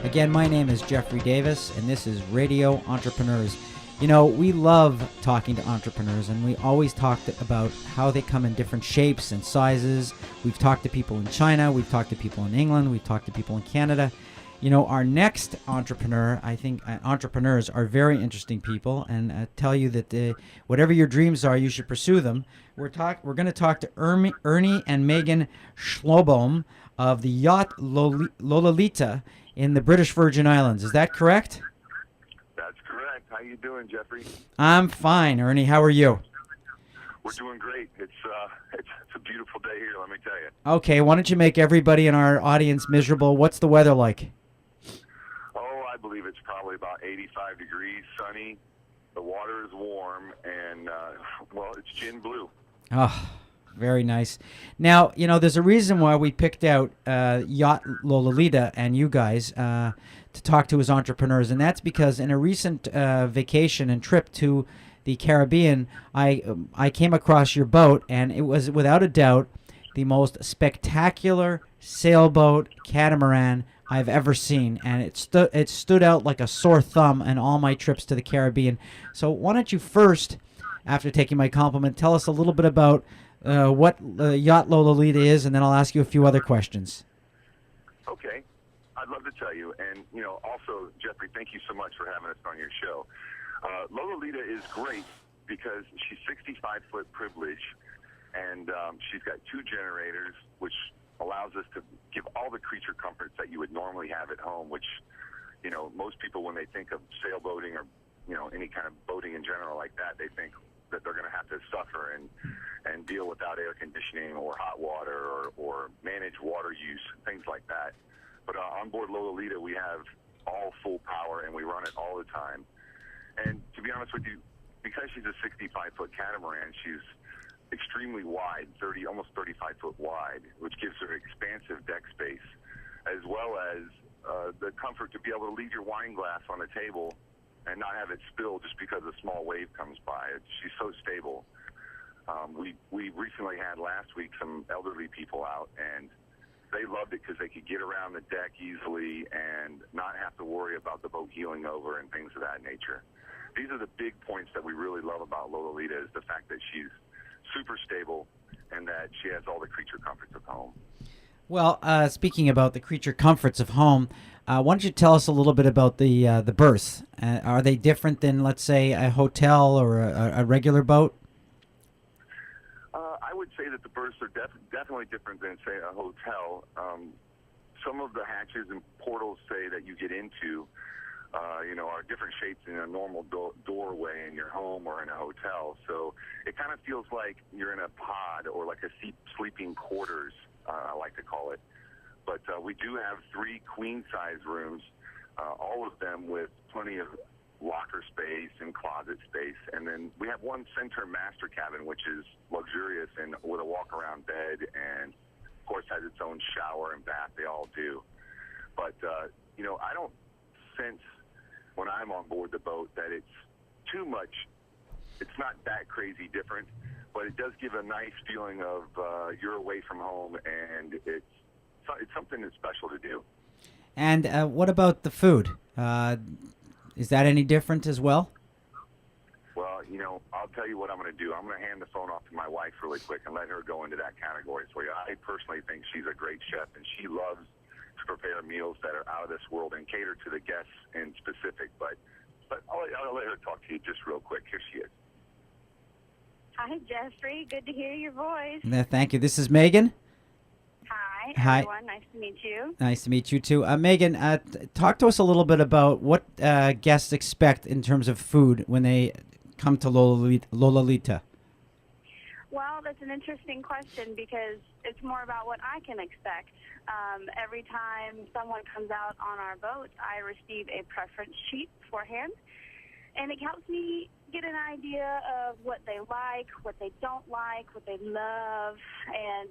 Again, my name is Jeffrey Davis, and this is Radio Entrepreneurs. You know, we love talking to entrepreneurs, and we always talk about how they come in different shapes and sizes. We've talked to people in China, we've talked to people in England, we've talked to people in Canada. You know, our next entrepreneur, I think entrepreneurs are very interesting people, and I tell you that whatever your dreams are, you should pursue them. We're going to talk to Ernie and Megan Schlobohm of the Yacht Lolalita in the British Virgin Islands. Is that correct? That's correct. How you doing, Jeffrey? I'm fine, Ernie. How are you? We're doing great. It's a beautiful day here, let me tell you. Okay, why don't you make everybody in our audience miserable? What's the weather like? Oh, I believe it's probably about 85 degrees, sunny. The water is warm, and, well, it's gin blue. Oh, very nice. Now, you know, there's a reason why we picked out Yacht Lolalita and you guys to talk to as entrepreneurs, and that's because in a recent vacation and trip to the Caribbean, I came across your boat, and it was without a doubt the most spectacular sailboat catamaran I've ever seen, and it stood out like a sore thumb in all my trips to the Caribbean. So why don't you first, after taking my compliment, tell us a little bit about what Yacht Lolalita is, and then I'll ask you a few other questions. Okay. I'd love to tell you. And, you know, also, Jeffrey, thank you so much for having us on your show. Lolalita is great because she's 65-foot privilege, and she's got 2 generators, which allows us to give all the creature comforts that you would normally have at home, which, you know, most people, when they think of sailboating or, you know, any kind of boating in general like that, they think that they're going to have to suffer and deal without air conditioning or hot water or manage water use, things like that. But on board Lolalita, we have all full power, and we run it all the time. And to be honest with you, because she's a 65-foot catamaran, she's extremely wide, almost 35-foot wide, which gives her expansive deck space, as well as the comfort to be able to leave your wine glass on the table and not have it spill just because a small wave comes by. She's so stable. We recently had last week some elderly people out, and they loved it because they could get around the deck easily and not have to worry about the boat heeling over and things of that nature. These are the big points that we really love about Lolalita, is the fact that she's super stable and that she has all the creature comforts of home. Well, speaking about the creature comforts of home, why don't you tell us a little bit about the berths? Are they different than, let's say, a hotel or a regular boat? I would say that the berths are definitely different than, say, a hotel. Some of the hatches and portals, say, that you get into, are different shapes in a normal doorway in your home or in a hotel. So it kind of feels like you're in a pod or like a sleeping quarters, I like to call it. But we do have 3 queen-size rooms, all of them with plenty of locker space and closet space. And then we have one center master cabin, which is luxurious and with a walk-around bed and, of course, has its own shower and bath. They all do. But, I don't sense when I'm on board the boat that it's too much. It's not that crazy different, but it does give a nice feeling of you're away from home, and it's something that's special to do. And what about the food? Is that any different as well? Well, I'll tell you what I'm going to do. I'm going to hand the phone off to my wife really quick and let her go into that category for you. I personally think she's a great chef, and she loves to prepare meals that are out of this world and cater to the guests in specific. But I'll let her talk to you just real quick. Here she is. Hi, Jeffrey. Good to hear your voice. Thank you. This is Megan. Hi, everyone. Nice to meet you. Nice to meet you, too. Megan, talk to us a little bit about what guests expect in terms of food when they come to Lolalita. Well, that's an interesting question because it's more about what I can expect. Every time someone comes out on our boat, I receive a preference sheet beforehand, and it helps me get an idea of what they like, what they don't like, what they love, and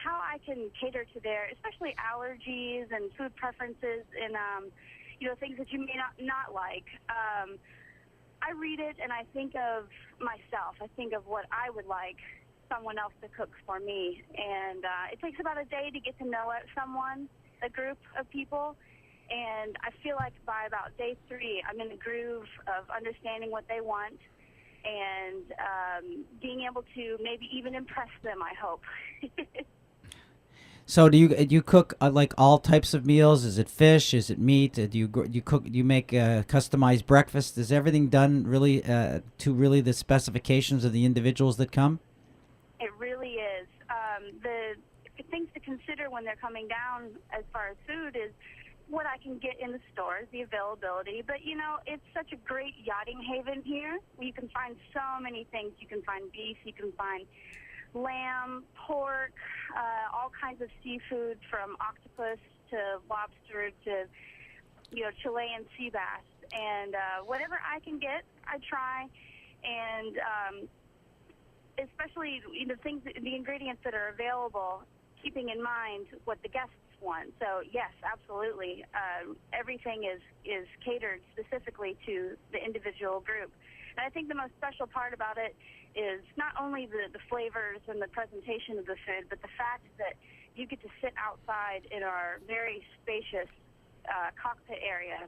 how I can cater to their, especially allergies and food preferences, and things that you may not like. I read it and I think of myself. I think of what I would like someone else to cook for me, and it takes about a day to get to know someone, a group of people. And I feel like by about day 3, I'm in the groove of understanding what they want and being able to maybe even impress them, I hope. So do you cook like all types of meals? Is it fish? Is it meat? Do you make customized breakfast? Is everything done really to really the specifications of the individuals that come? It really is. The things to consider when they're coming down as far as food is what I can get in the stores, the availability. But, it's such a great yachting haven here. You can find so many things. You can find beef. You can find lamb, pork, all kinds of seafood from octopus to lobster to, Chilean sea bass. And whatever I can get, I try. And especially the ingredients that are available, keeping in mind what the guests want. So yes, absolutely. Everything is catered specifically to the individual group. And I think the most special part about it is not only the flavors and the presentation of the food, but the fact that you get to sit outside in our very spacious cockpit area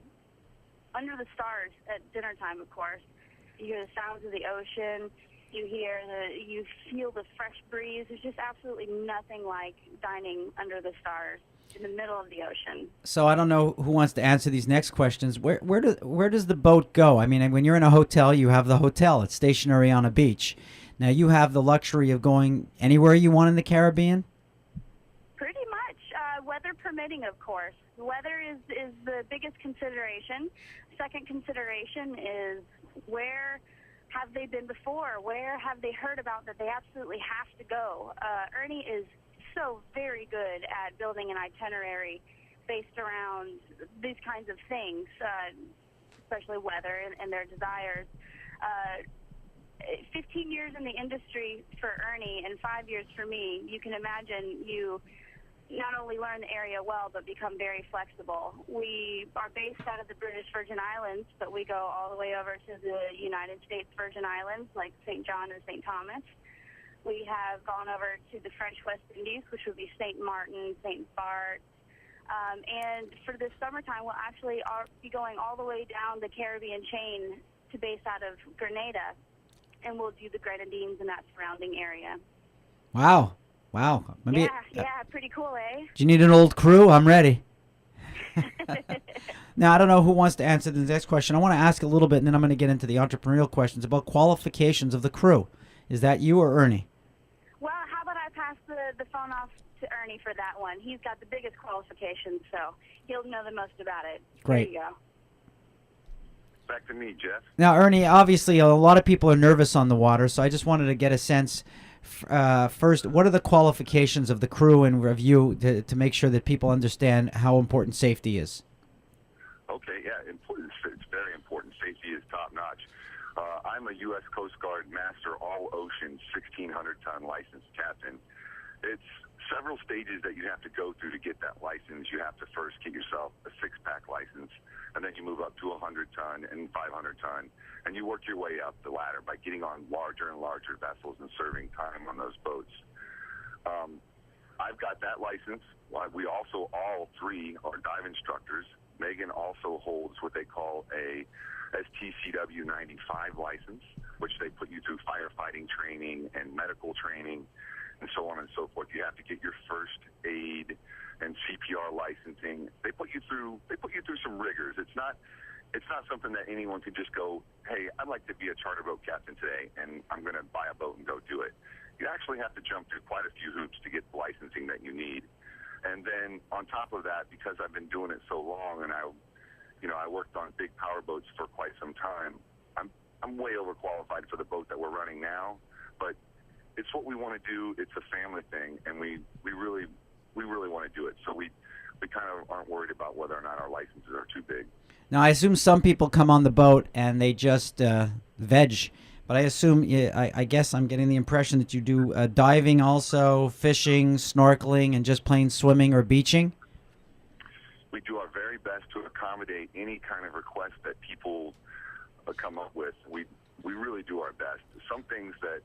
under the stars at dinner time, of course. You hear the sounds of the ocean. You feel the fresh breeze. There's just absolutely nothing like dining under the stars in the middle of the ocean. So I don't know who wants to answer these next questions. Where does the boat go? I mean, when you're in a hotel, you have the hotel. It's stationary on a beach. Now you have the luxury of going anywhere you want in the Caribbean. Pretty much, weather permitting, of course. Weather is the biggest consideration. Second consideration is where have they been before? Where have they heard about that they absolutely have to go? Ernie is so very good at building an itinerary based around these kinds of things, especially weather and their desires. 15 years in the industry for Ernie and 5 years for me, you can imagine you not only learn the area well, but become very flexible. We are based out of the British Virgin Islands, but we go all the way over to the United States Virgin Islands, like St. John and St. Thomas. We have gone over to the French West Indies, which would be St. Martin, St. Barts. And for the summertime, we'll actually be going all the way down the Caribbean chain to base out of Grenada, and we'll do the Grenadines in that surrounding area. Wow. Maybe, Pretty cool, eh? Do you need an old crew? I'm ready. Now, I don't know who wants to answer the next question. I want to ask a little bit, and then I'm going to get into the entrepreneurial questions about qualifications of the crew. Is that you or Ernie? Well, how about I pass the phone off to Ernie for that one? He's got the biggest qualifications, so he'll know the most about it. Great. There you go. Back to me, Jeff. Now, Ernie, obviously a lot of people are nervous on the water, so I just wanted to get a sense. First, what are the qualifications of the crew and review to make sure that people understand how important safety is? Okay, yeah, important. It's very important. Safety is top notch. I'm a U.S. Coast Guard Master All Ocean 1,600-ton licensed captain. It's several stages that you have to go through to get that license. You have to first get yourself a 6-pack license, and then you move up to 100-ton and 500-ton, and you work your way up the ladder by getting on larger and larger vessels and serving time on those boats. I've got that license. We also, all three, are dive instructors. Megan also holds what they call a STCW 95 license, which they put you through firefighting training and medical training and so on and so forth. You have to get your first aid and CPR licensing. They put you through some rigors. It's not something that anyone can just go, hey, I'd like to be a charter boat captain today, and I'm going to buy a boat and go do it. You actually have to jump through quite a few hoops to get the licensing that you need. And then on top of that, because I've been doing it so long, and I worked on big power boats for quite some time, I'm way overqualified for the boat that we're running now. But it's what we want to do. It's a family thing, and we really want to do it. So we kind of aren't worried about whether or not our licenses are too big. Now, I assume some people come on the boat and they just veg, but I assume, I guess I'm getting the impression that you do diving also, fishing, snorkeling, and just plain swimming or beaching? We do our very best to accommodate any kind of request that people come up with. We really do our best. Some things that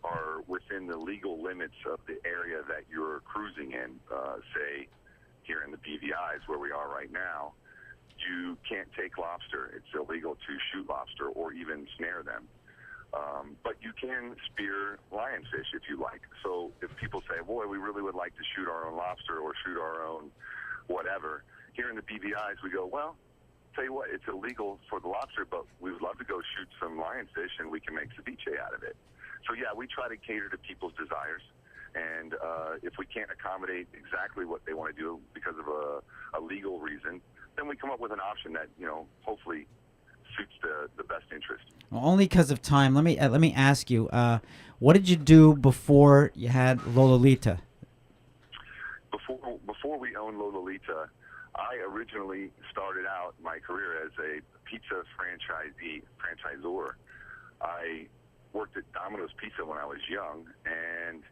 are within the legal limits of the area that you're cruising in, say here in the BVIs where we are right now, you can't take lobster. It's illegal to shoot lobster or even snare them. But you can spear lionfish if you like. So if people say, boy, we really would like to shoot our own lobster or shoot our own whatever, here in the BVIs we go, well, tell you what, it's illegal for the lobster, but we would love to go shoot some lionfish and we can make ceviche out of it. So yeah, we try to cater to people's desires. And if we can't accommodate exactly what they want to do because of a legal reason, then we come up with an option that, hopefully suits the best interest. Well, only because of time, let me ask you, what did you do before you had Lolalita? Before we owned Lolalita, I originally started out my career as a pizza franchisor. I worked at Domino's Pizza when I was young, and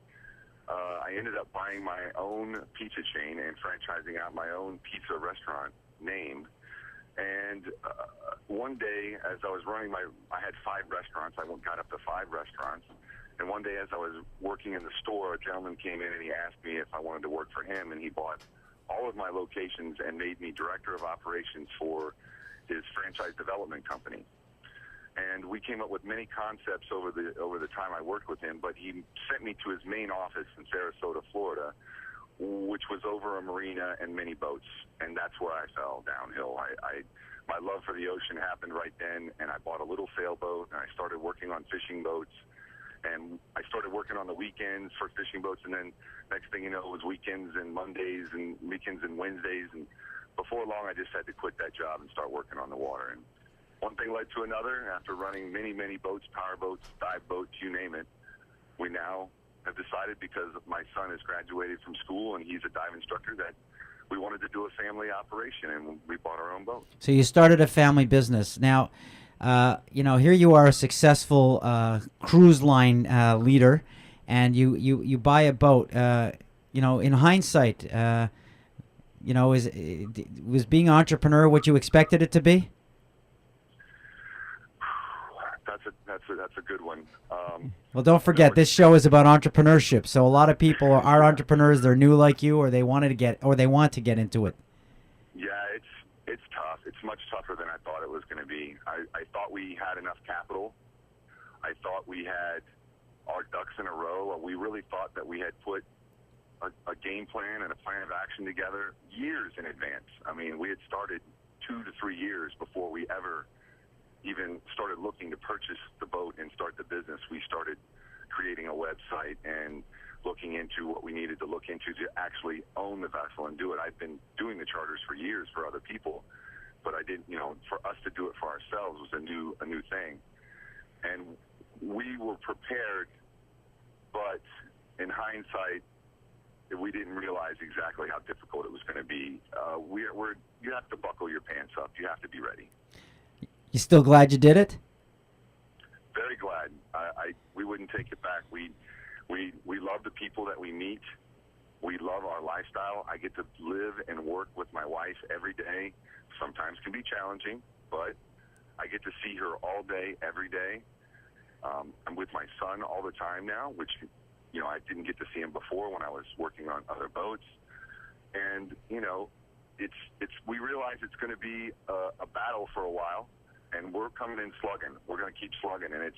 I ended up buying my own pizza chain and franchising out my own pizza restaurant name. And one day, as I was running I had 5 restaurants. I got up to 5 restaurants. And one day, as I was working in the store, a gentleman came in and he asked me if I wanted to work for him, and he bought all of my locations and made me director of operations for his franchise development company. And we came up with many concepts over the time I worked with him, but he sent me to his main office in Sarasota, Florida, which was over a marina and many boats, and that's where I fell downhill. My love for the ocean happened right then, and I bought a little sailboat, and I started working on fishing boats, and I started working on the weekends for fishing boats, and then next thing you know, it was weekends and Mondays and weekends and Wednesdays, and before long, I just had to quit that job and start working on the water. And one thing led to another. After running many, many boats, power boats, dive boats, you name it, we now have decided, because my son has graduated from school and he's a dive instructor, that we wanted to do a family operation, and we bought our own boat. So you started a family business. Now, here you are, a successful cruise line leader, and you buy a boat. In hindsight, was being an entrepreneur what you expected it to be? That's a good one. Well, don't forget, this show is about entrepreneurship. So a lot of people are entrepreneurs. They're new like you, or they want to get into it. Yeah, it's tough. It's much tougher than I thought it was going to be. I thought we had enough capital. I thought we had our ducks in a row. We really thought that we had put a game plan and a plan of action together years in advance. I mean, we had started 2 to 3 years before we ever even started looking to purchase the boat and start the business. We started creating a website and looking into what we needed to look into to actually own the vessel and do it. I've been doing the charters for years for other people, but I didn't, for us to do it for ourselves was a new thing. And we were prepared, but in hindsight, we didn't realize exactly how difficult it was going to be. You have to buckle your pants up. You have to be ready. You still glad you did it? Very glad. We wouldn't take it back. We love the people that we meet. We love our lifestyle. I get to live and work with my wife every day. Sometimes can be challenging, but I get to see her all day, every day. I'm with my son all the time now, which I didn't get to see him before when I was working on other boats. And we realize it's going to be a battle for a while. And we're coming in slugging. We're going to keep slugging, and it's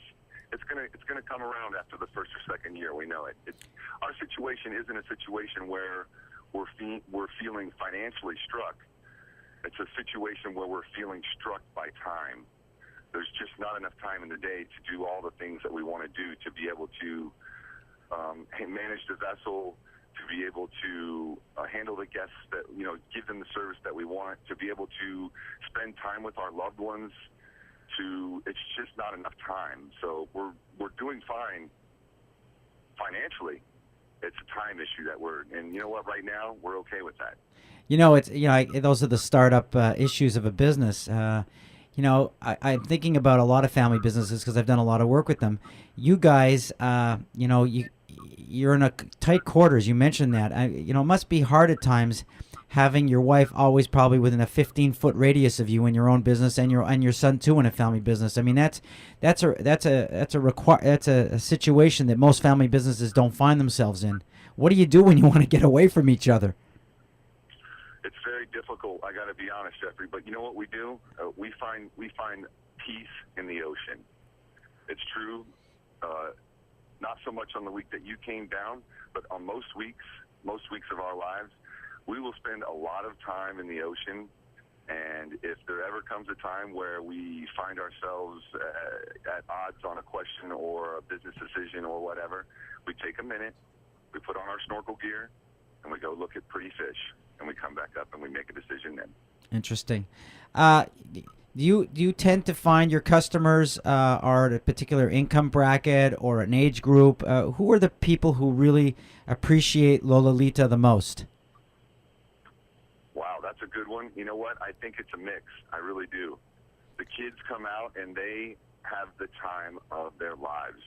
going to come around after the first or second year. We know it. Our situation isn't a situation where we're feeling financially struck. It's a situation where we're feeling struck by time. There's just not enough time in the day to do all the things that we want to do, to be able to manage the vessel, to be able to handle the guests, that give them the service that we want, to be able to spend time with our loved ones. It's just not enough time. So we're doing fine financially. It's a time issue and you know what? Right now we're okay with that. Those are the startup issues of a business. I'm thinking about a lot of family businesses because I've done a lot of work with them. You guys, you're in a tight quarters. You mentioned that. It must be hard at times having your wife always probably within a 15-foot radius of you in your own business, and your son too in a family business. I mean, that's a situation that most family businesses don't find themselves in. What do you do when you want to get away from each other? It's very difficult. I got to be honest, Jeffrey. But you know what we do? We find peace in the ocean. It's true. Not so much on the week that you came down, but on most weeks of our lives, we will spend a lot of time in the ocean. And if there ever comes a time where we find ourselves at odds on a question or a business decision or whatever, we take a minute, we put on our snorkel gear, and we go look at pretty fish, and we come back up and we make a decision then. Interesting. Do you tend to find your customers are at a particular income bracket or an age group? Who are the people who really appreciate Lolalita the most? Wow, that's a good one. You know what? I think it's a mix. I really do. The kids come out and they have the time of their lives.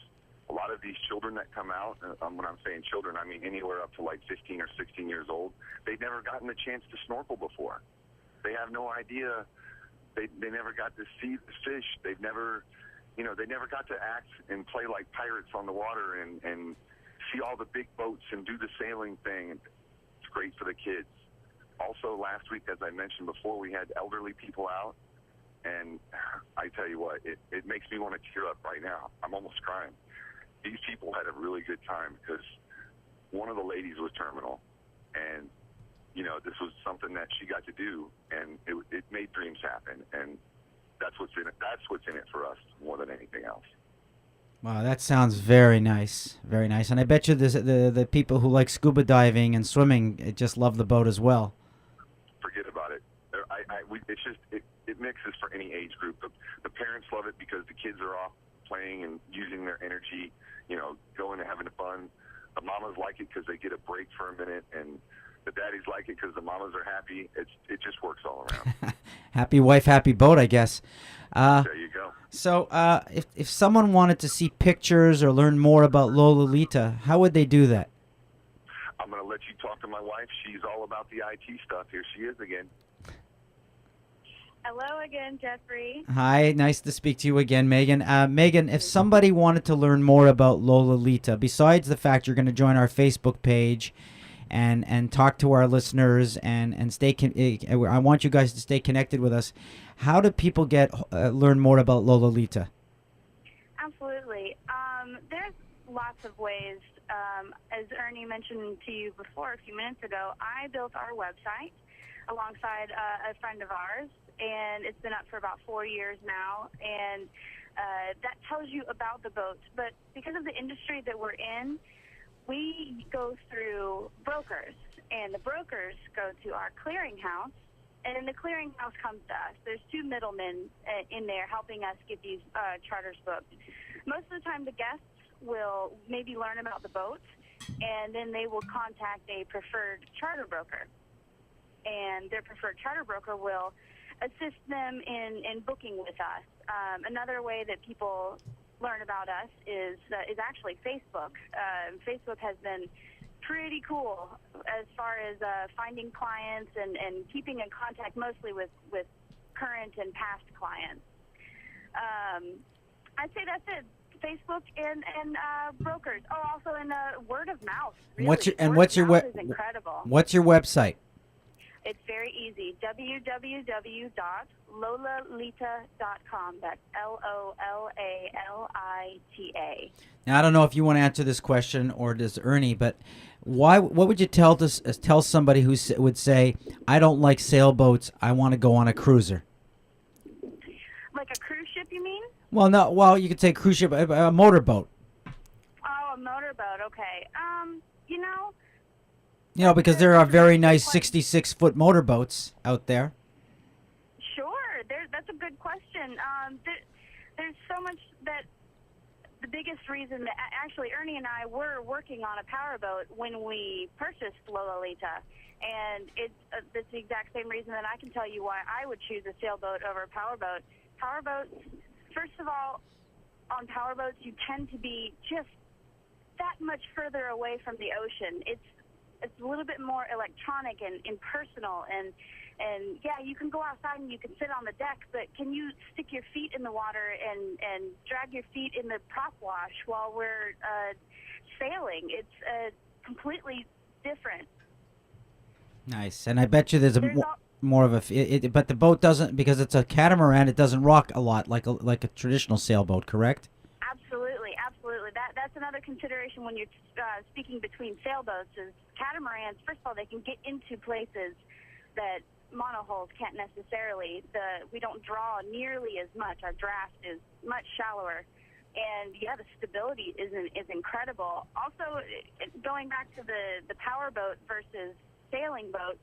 A lot of these children that come out, when I'm saying children, I mean anywhere up to like 15 or 16 years old, they've never gotten the chance to snorkel before. They have no idea. They never got to see the fish. They've never, they never got to act and play like pirates on the water and see all the big boats and do the sailing thing. It's great for the kids. Also, last week, as I mentioned before, we had elderly people out, and I tell you what, it makes me want to tear up right now. I'm almost crying. These people had a really good time because one of the ladies was terminal, and this was something that she got to do, and it made dreams happen, and that's what's in it. That's what's in it for us more than anything else. Wow, that sounds very nice, very nice. And I bet you the people who like scuba diving and swimming just love the boat as well. Forget about it. It mixes for any age group. The parents love it because the kids are off playing and using their energy, going and having fun. The mamas like it because they get a break for a minute, and the daddies like it because the mamas are happy. It just works all around. Happy wife, happy boat, I guess. There you go. So if someone wanted to see pictures or learn more about Lolalita, how would they do that? I'm going to let you talk to my wife. She's all about the IT stuff. Here she is again. Hello again, Jeffrey. Hi, nice to speak to you again, Megan. Megan, if somebody wanted to learn more about Lolalita, besides the fact you're going to join our Facebook page and talk to our listeners and I want you guys to stay connected with us, how do people learn more about Lolalita? Absolutely. There's lots of ways. As Ernie mentioned to you before a few minutes ago, I built our website alongside a friend of ours, and it's been up for about 4 years now, and that tells you about the boats. But because of the industry that we're in, we go through brokers, and the brokers go to our clearinghouse, and then the clearinghouse comes to us. There's two middlemen in there helping us get these charters booked. Most of the time, the guests will maybe learn about the boat, and then they will contact a preferred charter broker, and their preferred charter broker will assist them in booking with us. Another way that people learn about us is actually Facebook. Facebook has been pretty cool as far as finding clients and keeping in contact mostly with current and past clients. I'd say that's it. Facebook and brokers. Oh, also in word of mouth. Really. What's your incredible. What's your website? It's very easy. www.lolalita.com. That's Lolalita. Now I don't know if you want to answer this question or does Ernie, but what would you tell somebody who would say, "I don't like sailboats. I want to go on a cruiser"? Like a cruise ship, you mean? Well, no. Well, you could say cruise ship, a motorboat. Oh, a motorboat. Okay. Because there are very nice 66-foot motorboats out there. Sure. That's a good question. There's so much that the biggest reason that actually Ernie and I were working on a powerboat when we purchased Lolalita, and it's the exact same reason that I can tell you why I would choose a sailboat over a powerboat. Powerboats, first of all, on powerboats you tend to be just that much further away from the ocean. It's a little bit more electronic and impersonal, and yeah, you can go outside and you can sit on the deck, but can you stick your feet in the water and drag your feet in the prop wash while we're sailing? It's completely different. Nice. And I bet you there's There's all, more of a but the boat doesn't, because it's a catamaran, it doesn't rock a lot like a traditional sailboat, correct? Absolutely, absolutely. That's another consideration when you're speaking between sailboats. Is catamarans? First of all, they can get into places that monohulls can't necessarily. We don't draw nearly as much. Our draft is much shallower, and yeah, the stability is incredible. Also, going back to the power boat versus sailing boat,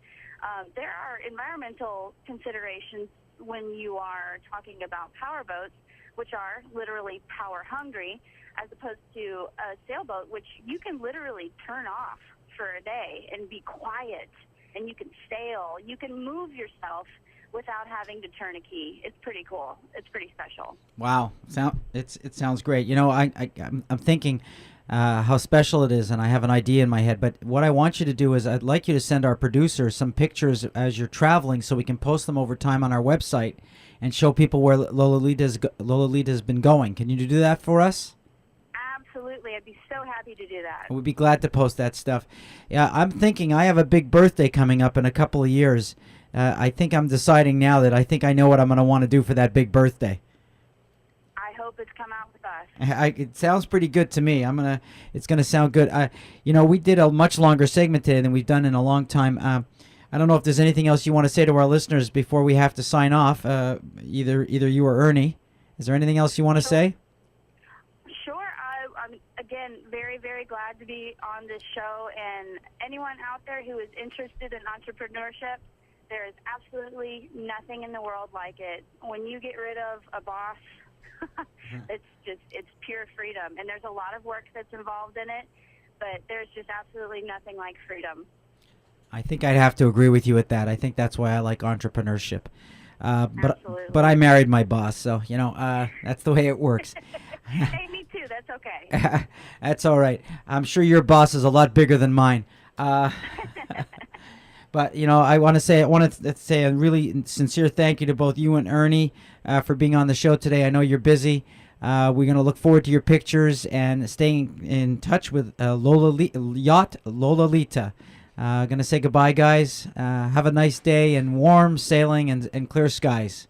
there are environmental considerations when you are talking about power boats, which are literally power hungry, as opposed to a sailboat, which you can literally turn off for a day and be quiet, and you can sail. You can move yourself without having to turn a key. It's pretty cool. It's pretty special. Wow, it sounds great. You know, I'm thinking how special it is, and I have an idea in my head. But what I want you to do is, I'd like you to send our producer some pictures as you're traveling, so we can post them over time on our website and show people where Lolalita's been going. Can you do that for us? Absolutely. I'd be so happy to do that. We'd be glad to post that stuff. Yeah, I'm thinking I have a big birthday coming up in a couple of years. I think I'm deciding now that I think I know what I'm going to want to do for that big birthday. I hope it's come out with us. It sounds pretty good to me. It's gonna sound good. You know, we did a much longer segment today than we've done in a long time. I don't know if there's anything else you want to say to our listeners before we have to sign off. Either you or Ernie. Is there anything else you want to say? Sure. I'm, again, very, very glad to be on this show. And anyone out there who is interested in entrepreneurship, there is absolutely nothing in the world like it. When you get rid of a boss, it's pure freedom. And there's a lot of work that's involved in it, but there's just absolutely nothing like freedom. I think I'd have to agree with you at that. I think that's why I like entrepreneurship. But I married my boss, so you know that's the way it works. Hey, me too. That's okay. That's all right. I'm sure your boss is a lot bigger than mine. But you know, I want to say a really sincere thank you to both you and Ernie for being on the show today. I know you're busy. We're going to look forward to your pictures and staying in touch with Yacht Lolalita. Going to say goodbye, guys. Have a nice day and warm sailing and clear skies.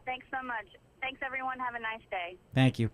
Thanks so much. Thanks, everyone. Have a nice day. Thank you.